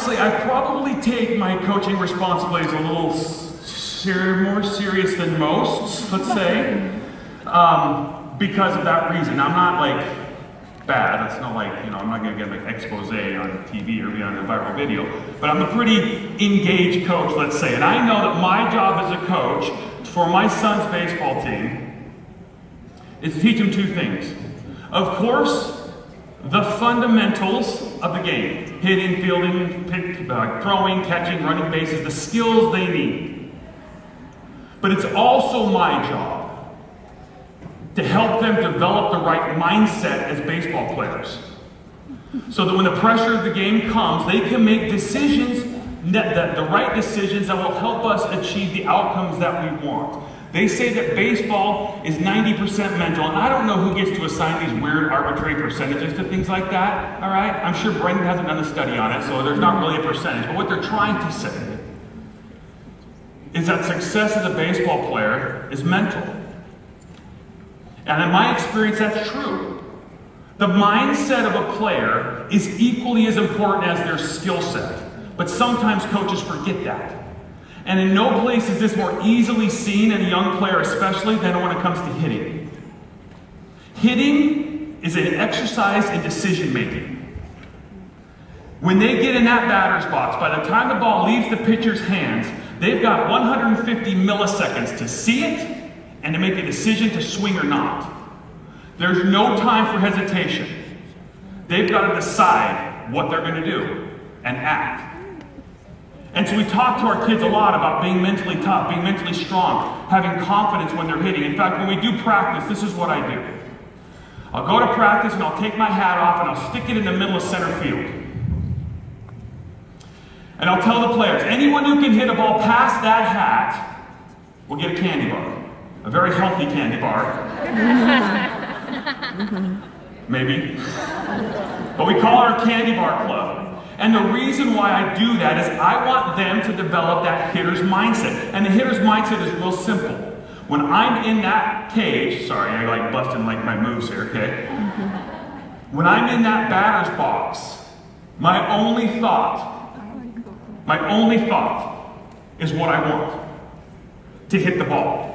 honestly, I probably take my coaching responsibilities a little more serious than most, let's say, because of that reason. I'm not like bad. It's not like, you know, I'm not going to get an expose on TV or be on a viral video, but I'm a pretty engaged coach, let's say. And I know that my job as a coach for my son's baseball team is to teach him two things. Of course, the fundamentals of the game: hitting, fielding, throwing, catching, running bases, the skills they need. But it's also my job to help them develop the right mindset as baseball players, so that when the pressure of the game comes, they can make decisions, the right decisions that will help us achieve the outcomes that we want. They say that baseball is 90% mental, and I don't know who gets to assign these weird arbitrary percentages to things like that, all right? I'm sure Brendan hasn't done a study on it, so there's not really a percentage, but what they're trying to say is that success as a baseball player is mental. And in my experience, that's true. The mindset of a player is equally as important as their skill set, but sometimes coaches forget that. And in no place is this more easily seen in a young player especially than when it comes to hitting. Hitting is an exercise in decision making. When they get in that batter's box, by the time the ball leaves the pitcher's hands, they've got 150 milliseconds to see it and to make a decision to swing or not. There's no time for hesitation. They've got to decide what they're going to do and act. And so we talk to our kids a lot about being mentally tough, being mentally strong, having confidence when they're hitting. In fact, when we do practice, this is what I do. I'll go to practice and I'll take my hat off and I'll stick it in the middle of center field. And I'll tell the players, anyone who can hit a ball past that hat will get a candy bar. A very healthy candy bar. Maybe. But we call it our candy bar club. And the reason why I do that is I want them to develop that hitter's mindset. And the hitter's mindset is real simple. When I'm in that cage, sorry, I like busting like my moves here, okay? When I'm in that batter's box, my only thought is what I want: to hit the ball.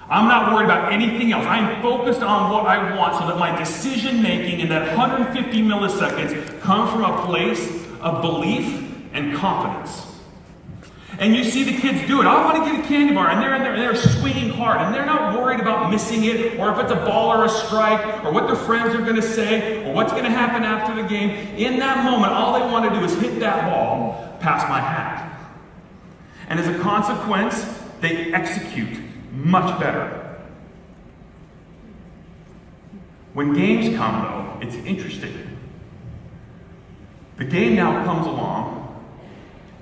I'm not worried about anything else. I'm focused on what I want so that my decision making in that 150 milliseconds comes from a place of belief and confidence. And you see the kids do it. I want to get a candy bar, and they're in there and they're swinging hard, and they're not worried about missing it, or if it's a ball or a strike, or what their friends are going to say, or what's going to happen after the game. In that moment, all they want to do is hit that ball past my hat. And as a consequence, they execute much better. When games come, though, it's interesting. The game now comes along,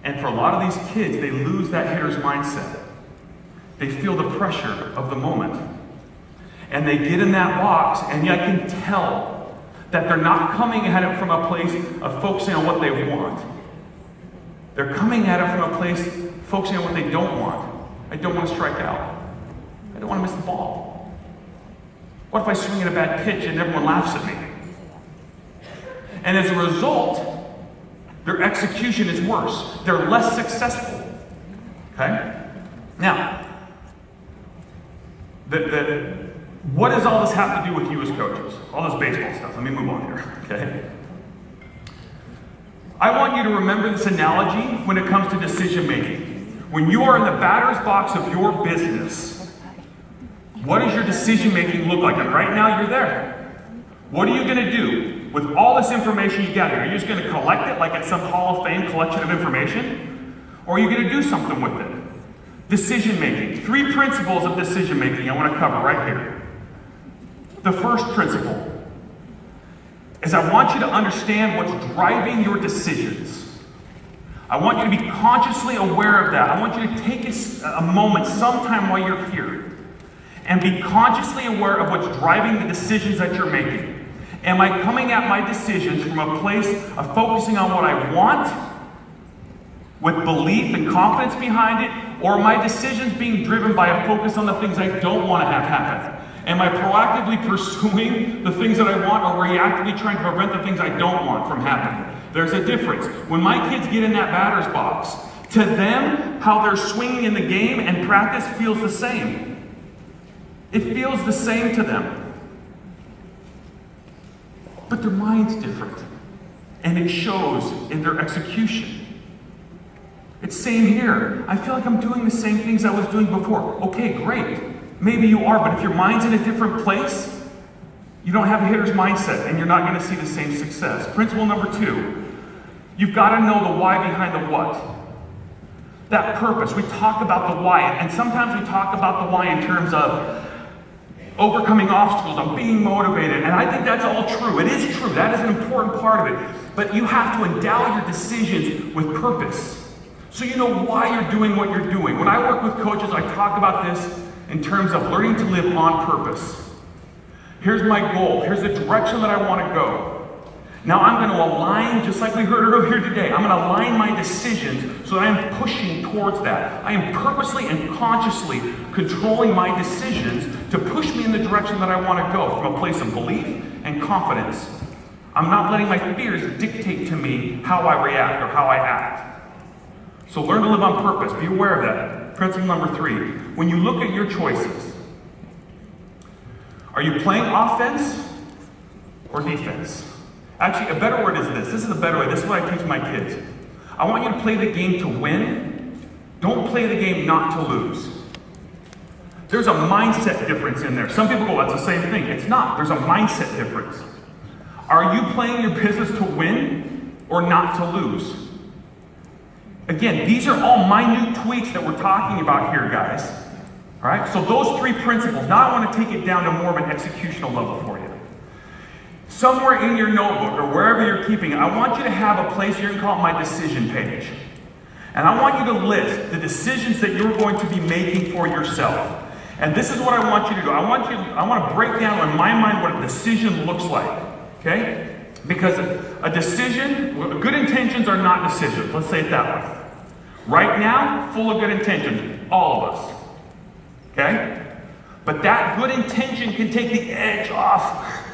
and for a lot of these kids, they lose that hitter's mindset. They feel the pressure of the moment. And they get in that box, and I can tell that they're not coming at it from a place of focusing on what they want. They're coming at it from a place focusing on what they don't want. I don't want to strike out. I don't want to miss the ball. What if I swing at a bad pitch and everyone laughs at me? And as a result, their execution is worse. They're less successful. Okay? Now, what does all this have to do with you as coaches? All this baseball stuff. Let me move on here. Okay? I want you to remember this analogy when it comes to decision making. When you are in the batter's box of your business, what does your decision making look like? And right now you're there. What are you going to do with all this information you gather? Are you just going to collect it like it's some Hall of Fame collection of information? Or are you going to do something with it? Decision making. 3 principles of decision making I want to cover right here. The first principle is I want you to understand what's driving your decisions. I want you to be consciously aware of that. I want you to take a moment sometime while you're here and be consciously aware of what's driving the decisions that you're making. Am I coming at my decisions from a place of focusing on what I want with belief and confidence behind it, or are my decisions being driven by a focus on the things I don't want to have happen? Am I proactively pursuing the things that I want, or reactively trying to prevent the things I don't want from happening? There's a difference. When my kids get in that batter's box, to them, how they're swinging in the game and practice feels the same. It feels the same to them. But their mind's different. And it shows in their execution. It's same here. I feel like I'm doing the same things I was doing before. Okay, great. Maybe you are, but if your mind's in a different place, you don't have a hitter's mindset and you're not going to see the same success. Principle number 2, you've got to know the why behind the what. That purpose. We talk about the why, and sometimes we talk about the why in terms of overcoming obstacles, of being motivated, and I think that's all true. It is true. That is an important part of it. But you have to endow your decisions with purpose. So you know why you're doing what you're doing. When I work with coaches, I talk about this in terms of learning to live on purpose. Here's my goal. Here's the direction that I want to go. Now I'm going to align, just like we heard earlier today, I'm going to align my decisions so that I am pushing towards that. I am purposely and consciously controlling my decisions to push me in the direction that I want to go from a place of belief and confidence. I'm not letting my fears dictate to me how I react or how I act. So learn to live on purpose. Be aware of that. Principle number 3. When you look at your choices, are you playing offense or defense? Actually, a better word is this. This is a better way. This is what I teach my kids. I want you to play the game to win. Don't play the game not to lose. There's a mindset difference in there. Some people go, that's the same thing. It's not. There's a mindset difference. Are you playing your business to win or not to lose? Again, these are all minute tweaks that we're talking about here, guys. All right? So those 3 principles. Now I want to take it down to more of an executional level for you. Somewhere in your notebook or wherever you're keeping it, I want you to have a place you can call it my decision page. And I want you to list the decisions that you're going to be making for yourself. And this is what I want you to do. I want to break down in my mind what a decision looks like. Okay? Because a decision, good intentions are not decisions. Let's say it that way. Right now, full of good intentions, all of us. Okay? But that good intention can take the edge off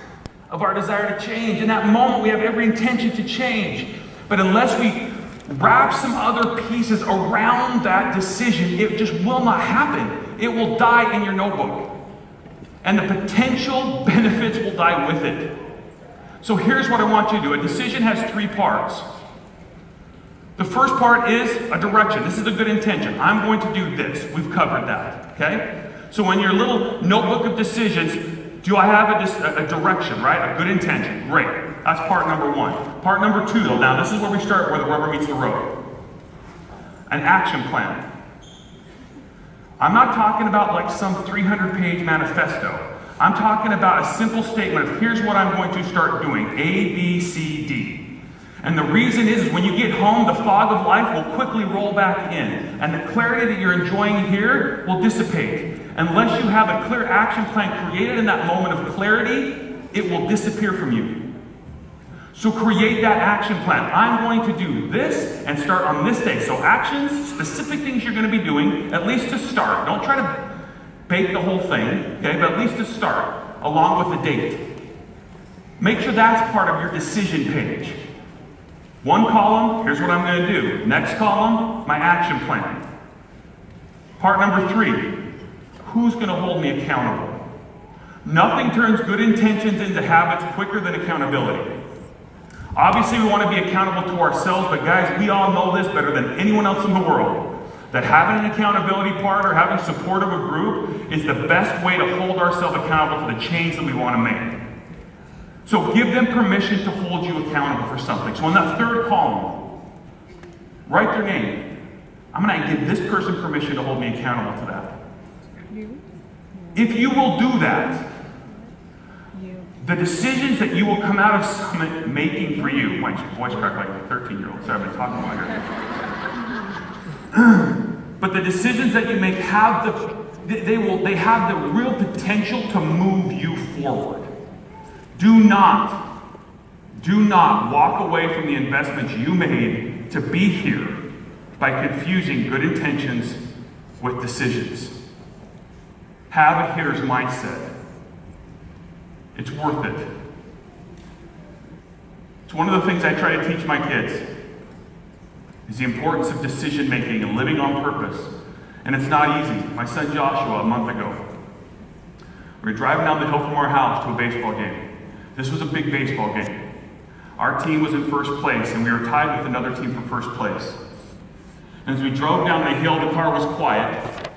of our desire to change. In that moment, we have every intention to change. But unless we wrap some other pieces around that decision, it just will not happen. It will die in your notebook. And the potential benefits will die with it. So here's what I want you to do. A decision has 3 parts. The first part is a direction. This is a good intention. I'm going to do this. We've covered that. Okay? So in your little notebook of decisions, do I have a direction, right? A good intention. Great. That's part number 1. Part number 2, though. Now, this is where we start, where the rubber meets the road. An action plan. I'm not talking about like some 300-page manifesto. I'm talking about a simple statement of here's what I'm going to start doing. A, B, C, D. And the reason is when you get home, the fog of life will quickly roll back in. And the clarity that you're enjoying here will dissipate. Unless you have a clear action plan created in that moment of clarity, it will disappear from you. So create that action plan. I'm going to do this and start on this day. So actions, specific things you're going to be doing, at least to start. Don't try to bake the whole thing, okay? But at least to start, along with the date. Make sure that's part of your decision page. 1 column, here's what I'm going to do. Next column, my action plan. Part number 3. Who's going to hold me accountable? Nothing turns good intentions into habits quicker than accountability. Obviously, we want to be accountable to ourselves, but guys, we all know this better than anyone else in the world. That having an accountability partner, having support of a group, is the best way to hold ourselves accountable to the change that we want to make. So give them permission to hold you accountable for something. So in that 3rd column, write their name. I'm going to give this person permission to hold me accountable to that. If you will do that, the decisions that you will come out of Summit making for you, my voice cracked like a 13-year-old, so I've been talking about here. But the decisions that you make have they have the real potential to move you forward. Do not walk away from the investments you made to be here by confusing good intentions with decisions. Have a hitter's mindset. It's worth it. It's It's one of the things I try to teach my kids, is the importance of decision making and living on purpose. And it's not easy. My son Joshua, a month ago, we were driving down the hill from our house to a baseball game. This was a big baseball game. Our team was in first place, and we were tied with another team for first place. And as we drove down the hill, the car was quiet.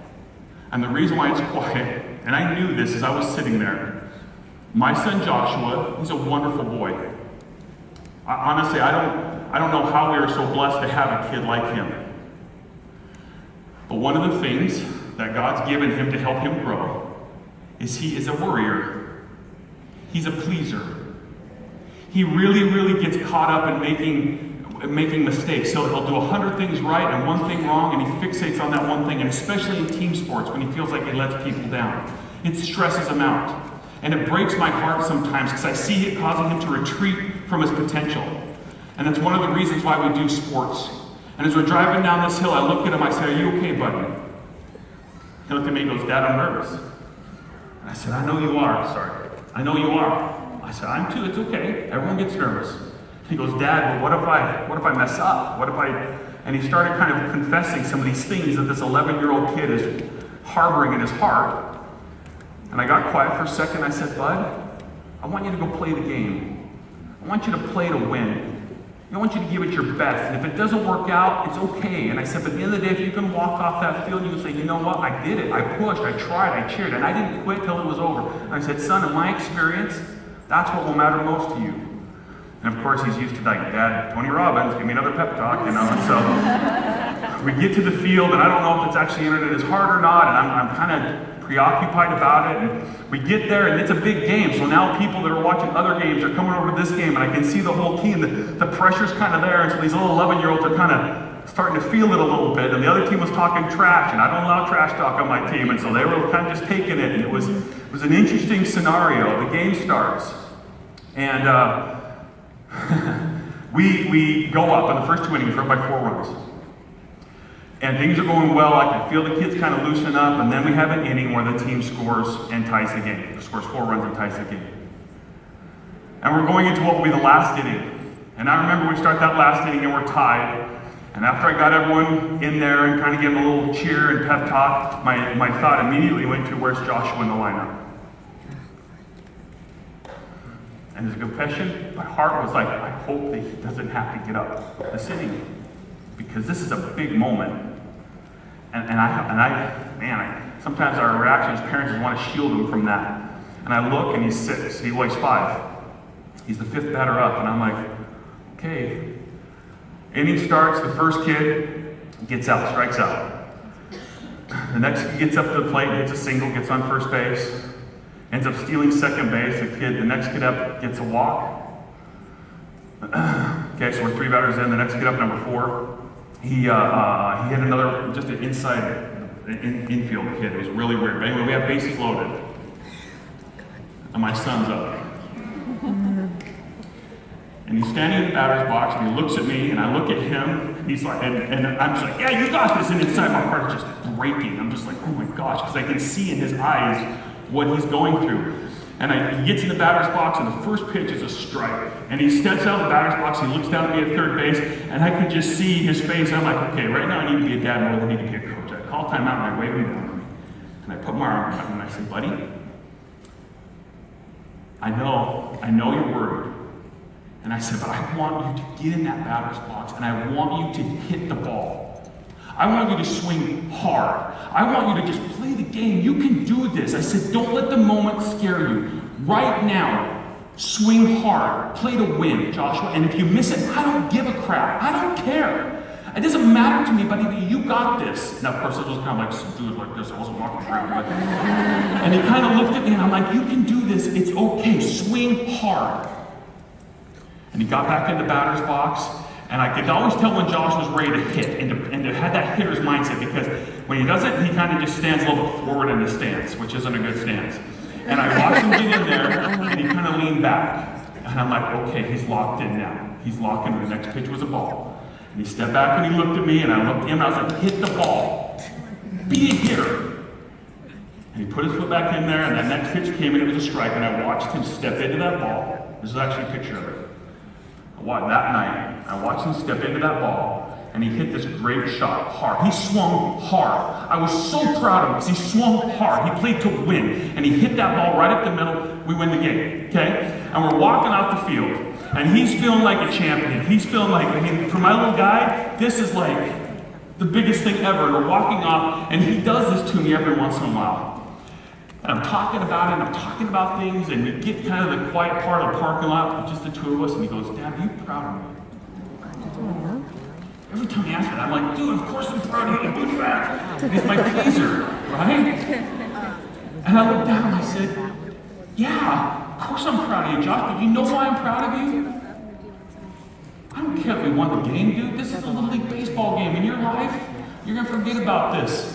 And the reason why it's quiet, and I knew this as I was sitting there, my son Joshua, he's a wonderful boy. Honestly, I don't know how we were so blessed to have a kid like him. But one of the things that God's given him to help him grow is he is a worrier. He's a pleaser. He really gets caught up in making mistakes. So he'll do 100 things right and one thing wrong, and he fixates on that one thing, and especially in team sports when he feels like he lets people down. It stresses him out. And it breaks my heart sometimes because I see it causing him to retreat from his potential. And that's one of the reasons why we do sports. And as we're driving down this hill, I look at him, I say, "Are you okay, buddy?" He looked at me and goes, "Dad, I'm nervous." And I said, "I know you are." Sorry. "I know you are." I said, "I'm too, it's okay. Everyone gets nervous." He goes, "Dad, well, what if I mess up? And he started kind of confessing some of these things that this 11-year-old kid is harboring in his heart. And I got quiet for a second. I said, "Bud, I want you to go play the game. I want you to play to win. I want you to give it your best. And if it doesn't work out, it's okay." And I said, "But at the end of the day, if you can walk off that field, you can say, you know what, I did it. I pushed, I tried, I cheered, and I didn't quit till it was over." And I said, "Son, in my experience, that's what will matter most to you." And of course, he's used to like, "Dad, Tony Robbins, give me another pep talk," you know. And so we get to the field, and I don't know if it's actually entered in his heart or not, and I'm kind of preoccupied about it. And we get there, and it's a big game. So now people that are watching other games are coming over to this game, and I can see the whole team. The pressure's kind of there, and so these little 11-year-olds are kind of starting to feel it a little bit. And the other team was talking trash, and I don't allow trash talk on my team, and so they were kind of just taking it. And it was an interesting scenario. The game starts, and we go up in the first 2 innings, we're up by 4 runs. And things are going well. I can feel the kids kind of loosen up, and then we have an inning where the team scores and ties the game. It scores 4 runs and ties the game. And we're going into what will be the last inning. And I remember we start that last inning and we're tied. And after I got everyone in there and kind of gave them a little cheer and pep talk, my thought immediately went to, where's Joshua in the lineup? And as a confession, my heart was like, I hope that he doesn't have to get up this inning, because this is a big moment. And sometimes our reaction as parents is want to shield him from that. And I look, and he's 6. He weighs 5. He's the 5th batter up, and I'm like, okay. Inning starts. The first kid gets out, strikes out. The next kid gets up to the plate, hits a single, gets on first base, ends up stealing second base. The next kid up gets a walk. Okay, so we're 3 batters in. The next kid up, number 4. He hit another, just an inside infield kid. It was really weird. But anyway, we have bases loaded. And my son's up. And he's standing in the batter's box, and he looks at me, and I look at him, and he's like, and I'm just like, yeah, you got this. And inside my heart is just breaking. I'm just like, oh my gosh, because I can see in his eyes what he's going through. And he gets in the batter's box, and the first pitch is a strike. And he steps out of the batter's box, he looks down at me at third base, and I could just see his face. I'm like, okay, right now I need to be a dad more than I need to be a coach. I call timeout, and I wave him down. And I put my arm around him, and I said, buddy, I know you're worried. And I said, but I want you to get in that batter's box, and I want you to hit the ball. I want you to swing hard. I want you to just play the game. You can do this. I said, don't let the moment scare you. Right now, swing hard. Play to win, Joshua. And if you miss it, I don't give a crap. I don't care. It doesn't matter to me, buddy. You got this. Now, of course, it was kind of like subdued like this. I wasn't walking around. But... And he kind of looked at me, and I'm like, you can do this. It's okay. Swing hard. And he got back in the batter's box, and I could always tell when Josh was ready to hit and to have that hitter's mindset, because when he does it, he kind of just stands a little bit forward in his stance, which isn't a good stance. And I watched him get in there, and he kind of leaned back. And I'm like, okay, he's locked in now. He's locked in. The next pitch was a ball. And he stepped back and he looked at me, and I looked at him, and I was like, hit the ball. Be a hitter. And he put his foot back in there, and that next pitch came, and it was a strike, and I watched him step into that ball. This is actually a picture of it. That night, I watched him step into that ball, and he hit this great shot hard. He swung hard. I was so proud of him because he swung hard. He played to win, and he hit that ball right up the middle. We win the game, okay? And we're walking off the field, and he's feeling like a champion. He's feeling like, for my little guy, this is like the biggest thing ever. And we're walking off, and he does this to me every once in a while. And I'm talking about it, and I'm talking about things, and we get kind of the quiet part of the parking lot, just the two of us, and he goes, "Dad, are you proud of me?" Every time he asks me that, I'm like, "Dude, of course I'm proud of you, good back." It's my teaser, right? And I looked down and I said, "Yeah, of course I'm proud of you, Josh, but you know why I'm proud of you? I don't care if we won the game, dude. This is a Little League baseball game. In your life, you're going to forget about this.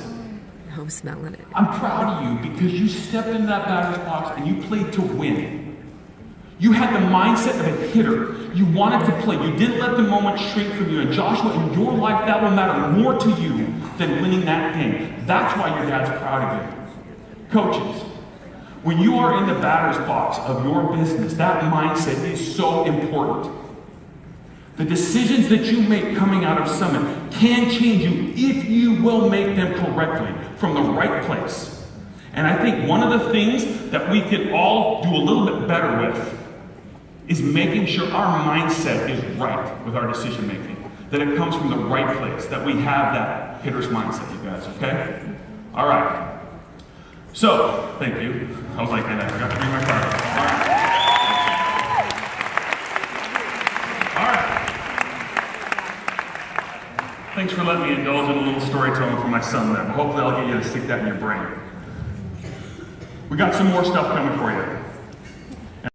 I'm smelling it. I'm proud of you because you stepped into that batter's box and you played to win. You had the mindset of a hitter. You wanted to play. You didn't let the moment shrink from you. And Joshua, in your life, that will matter more to you than winning that game. That's why your dad's proud of you." Coaches, when you are in the batter's box of your business, that mindset is so important. The decisions that you make coming out of Summit can change you if you will make them correctly from the right place. And I think one of the things that we can all do a little bit better with is making sure our mindset is right with our decision making, that it comes from the right place, that we have that hitter's mindset, you guys, okay? All right. So, thank you. I was like, I forgot to bring my card. All right. Thanks for letting me indulge in a little storytelling for my son there. Hopefully I'll get you to stick that in your brain. We got some more stuff coming for you.